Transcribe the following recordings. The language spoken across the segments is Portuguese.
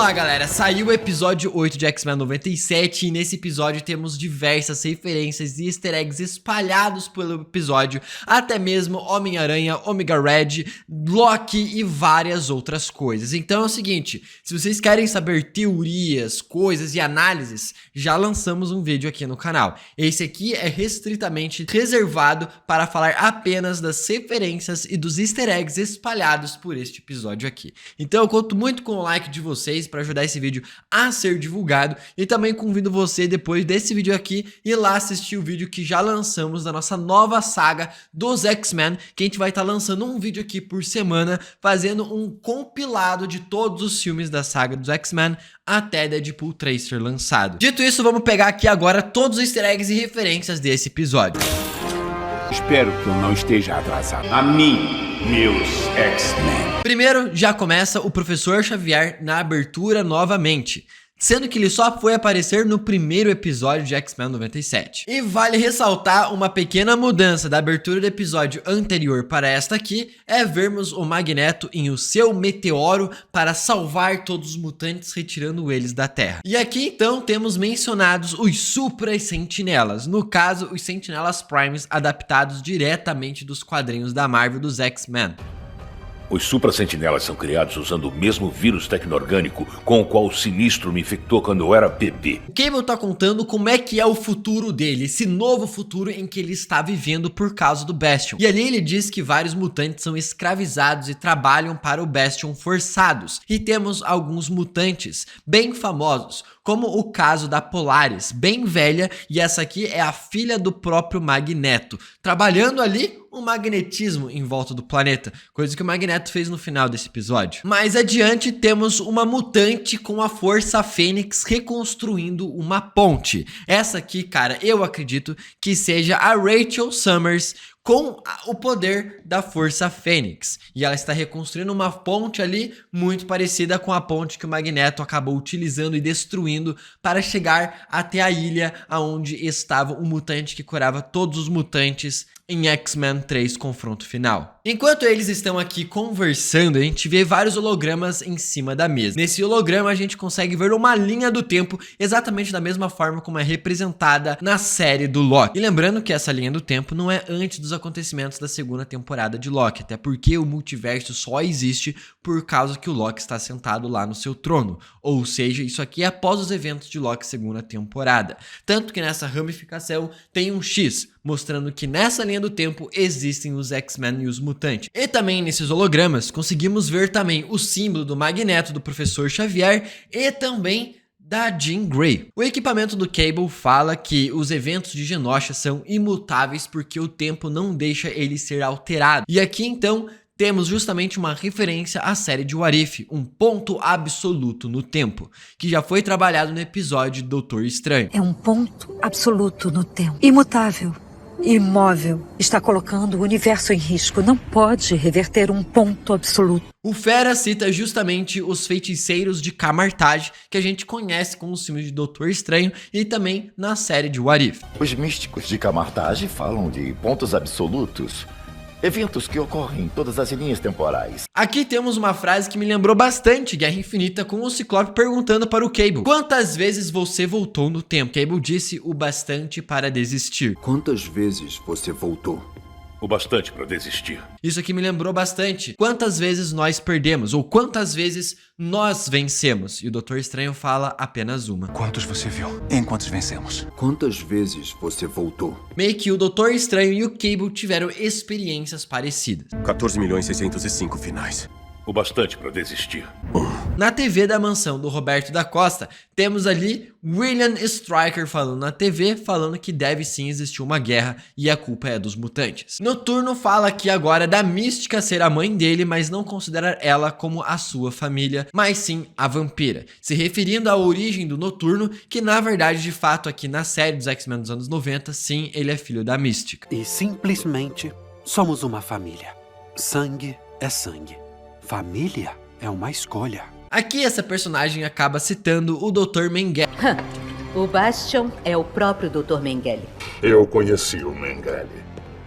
lá, galera, saiu o episódio 8 de X-Men 97 e nesse episódio temos diversas referências e easter eggs espalhados pelo episódio, até mesmo Homem-Aranha, Omega Red, Loki e várias outras coisas. Então é o seguinte, se vocês querem saber teorias, coisas e análises, já lançamos um vídeo aqui no canal. Esse aqui é restritamente reservado para falar apenas das referências e dos easter eggs espalhados por este episódio aqui. Então eu conto muito com o like de vocês para ajudar esse vídeo a ser divulgado e também convido você depois desse vídeo aqui ir lá assistir o vídeo que já lançamos da nossa nova saga dos X-Men, que a gente vai estar lançando um vídeo aqui por semana, fazendo um compilado de todos os filmes da saga dos X-Men até Deadpool 3 ser lançado. Dito isso, vamos pegar aqui agora todos os easter eggs e referências desse episódio. Espero que eu não esteja atrasado. A mim, meus X-Men. Primeiro, já começa o Professor Xavier na abertura novamente, sendo que ele só foi aparecer no primeiro episódio de X-Men 97. E vale ressaltar uma pequena mudança da abertura do episódio anterior para esta aqui, é vermos o Magneto em o seu meteoro para salvar todos os mutantes, retirando eles da Terra. E aqui então temos mencionados os Supra Sentinelas, no caso os Sentinelas Primes adaptados diretamente dos quadrinhos da Marvel dos X-Men. Os Supra-Sentinelas são criados usando o mesmo vírus tecno-orgânico com o qual o Sinistro me infectou quando eu era bebê. O Cable tá contando como é que é o futuro dele, esse novo futuro em que ele está vivendo por causa do Bastion. E ali ele diz que vários mutantes são escravizados e trabalham para o Bastion forçados. E temos alguns mutantes bem famosos, como o caso da Polaris, bem velha, e essa aqui é a filha do próprio Magneto, trabalhando ali o magnetismo em volta do planeta, coisa que o Magneto fez no final desse episódio. Mais adiante temos uma mutante com a Força Fênix reconstruindo uma ponte. Essa aqui, cara, eu acredito que seja a Rachel Summers com o poder da Força Fênix. E ela está reconstruindo uma ponte ali muito parecida com a ponte que o Magneto acabou utilizando e destruindo para chegar até a ilha onde estava o mutante que curava todos os mutantes em X-Men 3 Confronto Final. Enquanto eles estão aqui conversando, a gente vê vários hologramas em cima da mesa. Nesse holograma a gente consegue ver uma linha do tempo exatamente da mesma forma como é representada na série do Loki. E lembrando que essa linha do tempo não é antes dos acontecimentos da segunda temporada de Loki, até porque o multiverso só existe por causa que o Loki está sentado lá no seu trono. Ou seja, isso aqui é após os eventos de Loki segunda temporada. Tanto que nessa ramificação tem um X, mostrando que nessa linha do tempo existem os X-Men e os mutantes. E também nesses hologramas conseguimos ver também o símbolo do Magneto do Professor Xavier e também da Jean Grey. O equipamento do Cable fala que os eventos de Genosha são imutáveis porque o tempo não deixa ele ser alterado. E aqui então temos justamente uma referência à série de What If, um ponto absoluto no tempo, que já foi trabalhado no episódio Doutor Estranho. É um ponto absoluto no tempo, imutável. Imóvel, está colocando o universo em risco, não pode reverter um ponto absoluto. O Fera cita justamente os feiticeiros de Kamar-Taj, que a gente conhece com os filmes de Doutor Estranho e também na série de What If. Os místicos de Kamar-Taj falam de pontos absolutos, eventos que ocorrem em todas as linhas temporais. Aqui temos uma frase que me lembrou bastante Guerra Infinita, com o Ciclope perguntando para o Cable: quantas vezes você voltou no tempo? Cable disse o bastante para desistir. Quantas vezes você voltou? O bastante para desistir. Isso aqui me lembrou bastante quantas vezes nós perdemos, ou quantas vezes nós vencemos. E o Doutor Estranho fala apenas uma. Quantos você viu? Em quantos vencemos? Quantas vezes você voltou? Meio que o Doutor Estranho e o Cable tiveram experiências parecidas. 14.605 finais. O bastante para desistir. Na TV da mansão do Roberto da Costa, temos ali William Stryker falando na TV, falando que deve sim existir uma guerra e a culpa é dos mutantes. Noturno fala aqui agora da Mística ser a mãe dele, mas não considerar ela como a sua família, mas sim a vampira, se referindo à origem do Noturno, que na verdade, de fato, aqui na série dos X-Men dos anos 90, sim, ele é filho da Mística. E simplesmente somos uma família. Sangue é sangue. Família é uma escolha. Aqui essa personagem acaba citando o Dr. Mengele. O Bastion é o próprio Dr. Mengele. Eu conheci o Mengele.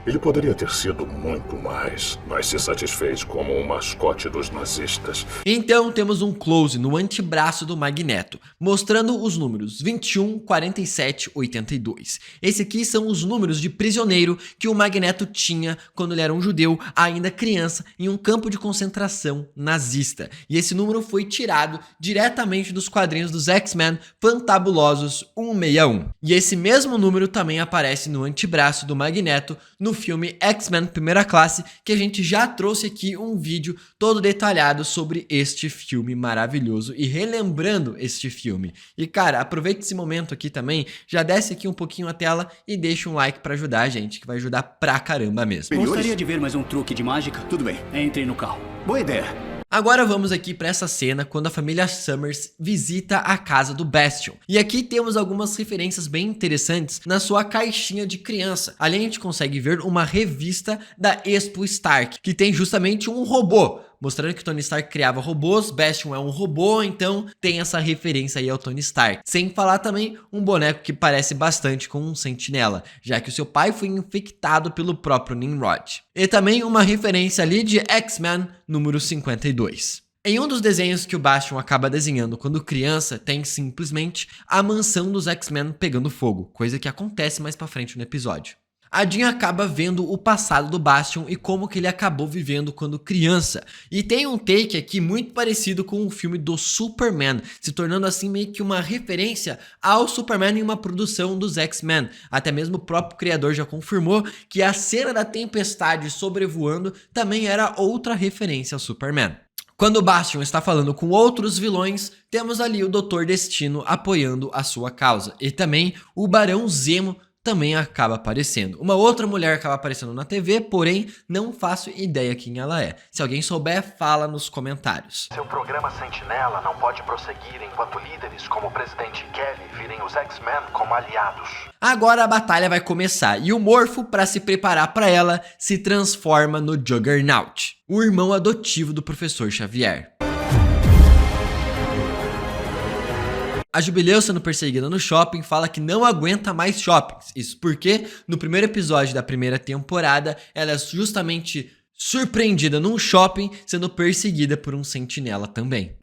Ele poderia ter sido muito mais, mas se satisfez como um mascote dos nazistas. Então temos um close no antebraço do Magneto, mostrando os números 21, 47, 82. Esse aqui são os números de prisioneiro que o Magneto tinha quando ele era um judeu, ainda criança, em um campo de concentração nazista. E esse número foi tirado diretamente dos quadrinhos dos X-Men Fantabulosos 161. E esse mesmo número também aparece no antebraço do Magneto no filme X-Men Primeira Classe, que a gente já trouxe aqui um vídeo todo detalhado sobre este filme maravilhoso e relembrando este filme. E cara, aproveita esse momento aqui também, já desce aqui um pouquinho a tela e deixa um like pra ajudar a gente, que vai ajudar pra caramba mesmo. Gostaria de ver mais um truque de mágica? Tudo bem, entre no carro. Boa ideia. Agora vamos aqui para essa cena quando a família Summers visita a casa do Bastion. E aqui temos algumas referências bem interessantes na sua caixinha de criança. Ali a gente consegue ver uma revista da Expo Stark, que tem justamente um robô, mostrando que Tony Stark criava robôs, Bastion é um robô, então tem essa referência aí ao Tony Stark. Sem falar também um boneco que parece bastante com um sentinela, já que o seu pai foi infectado pelo próprio Nimrod. E também uma referência ali de X-Men número 52. Em um dos desenhos que o Bastion acaba desenhando quando criança, tem simplesmente a mansão dos X-Men pegando fogo, coisa que acontece mais pra frente no episódio. A Jean acaba vendo o passado do Bastion e como que ele acabou vivendo quando criança. E tem um take aqui muito parecido com o filme do Superman, se tornando assim meio que uma referência ao Superman em uma produção dos X-Men. Até mesmo o próprio criador já confirmou que a cena da tempestade sobrevoando também era outra referência ao Superman. Quando o Bastion está falando com outros vilões, temos ali o Dr. Destino apoiando a sua causa. E também o Barão Zemo também acaba aparecendo. Uma outra mulher acaba aparecendo na TV, porém não faço ideia quem ela é. Se alguém souber, fala nos comentários. Seu programa Sentinela não pode prosseguir enquanto líderes como o presidente Kelly virem os X-Men como aliados. Agora a batalha vai começar e o Morfo, para se preparar para ela, se transforma no Juggernaut, o irmão adotivo do Professor Xavier. A Jubileu, sendo perseguida no shopping, fala que não aguenta mais shoppings. Isso porque no primeiro episódio da primeira temporada, ela é justamente surpreendida num shopping, sendo perseguida por um sentinela também.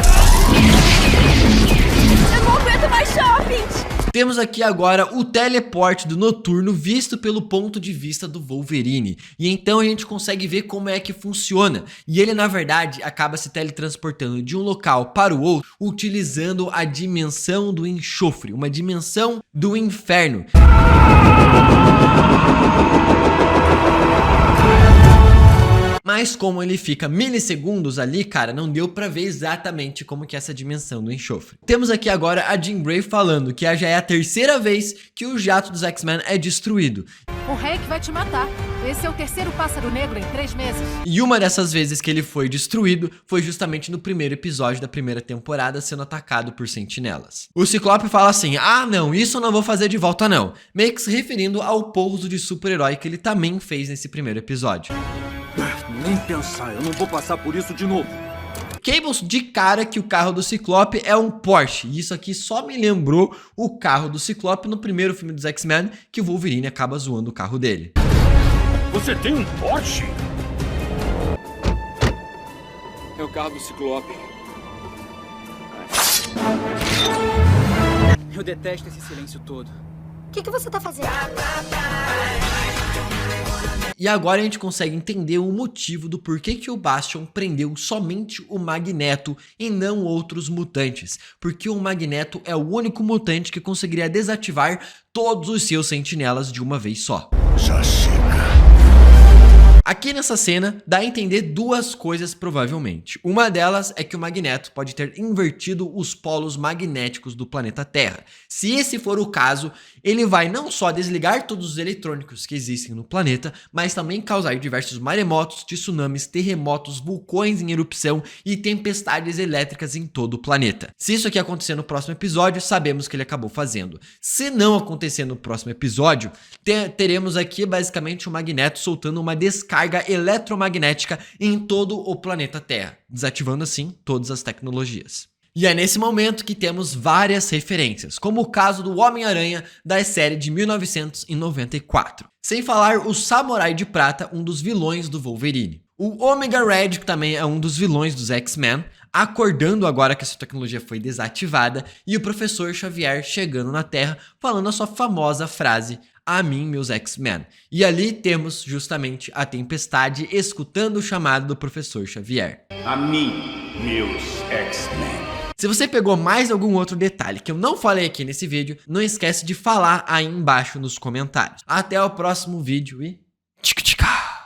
Eu não aguento mais shoppings! Temos aqui agora o teleporte do Noturno visto pelo ponto de vista do Wolverine. E então a gente consegue ver como é que funciona. E ele, na verdade, acaba se teletransportando de um local para o outro, utilizando a dimensão do enxofre, uma dimensão do inferno. Mas como ele fica milissegundos ali, cara, não deu pra ver exatamente como que é essa dimensão do enxofre. Temos aqui agora a Jean Grey falando que já é a terceira vez que o jato dos X-Men é destruído. O Hank vai te matar. Esse é o terceiro pássaro negro em 3 meses. E uma dessas vezes que ele foi destruído foi justamente no primeiro episódio da primeira temporada, sendo atacado por sentinelas. O Ciclope fala assim: ah não, isso eu não vou fazer de volta não. Meio que se referindo ao pouso de super-herói que ele também fez nesse primeiro episódio. Nem pensar, eu não vou passar por isso de novo. Cables de cara que o carro do Ciclope é um Porsche. E isso aqui só me lembrou o carro do Ciclope no primeiro filme dos X-Men, que o Wolverine acaba zoando o carro dele. Você tem um Porsche? É o carro do Ciclope. Eu detesto esse silêncio todo. O que você tá fazendo? E agora a gente consegue entender o motivo do porquê que o Bastion prendeu somente o Magneto e não outros mutantes. Porque o Magneto é o único mutante que conseguiria desativar todos os seus sentinelas de uma vez só. Já chega. Aqui nessa cena dá a entender duas coisas provavelmente. Uma delas é que o Magneto pode ter invertido os polos magnéticos do planeta Terra. Se esse for o caso, ele vai não só desligar todos os eletrônicos que existem no planeta, mas também causar diversos maremotos, tsunamis, terremotos, vulcões em erupção e tempestades elétricas em todo o planeta. Se isso aqui acontecer no próximo episódio, sabemos que ele acabou fazendo. Se não acontecer no próximo episódio, teremos aqui basicamente o Magneto soltando uma descarga eletromagnética em todo o planeta Terra, desativando assim todas as tecnologias. E é nesse momento que temos várias referências, como o caso do Homem-Aranha da série de 1994. Sem falar o Samurai de Prata, um dos vilões do Wolverine. O Omega Red, que também é um dos vilões dos X-Men, acordando agora que essa tecnologia foi desativada, e o Professor Xavier chegando na Terra, falando a sua famosa frase: "A mim, meus X-Men". E ali temos justamente a Tempestade escutando o chamado do Professor Xavier. A mim, meus X-Men. Se você pegou mais algum outro detalhe que eu não falei aqui nesse vídeo, não esquece de falar aí embaixo nos comentários. Até o próximo vídeo e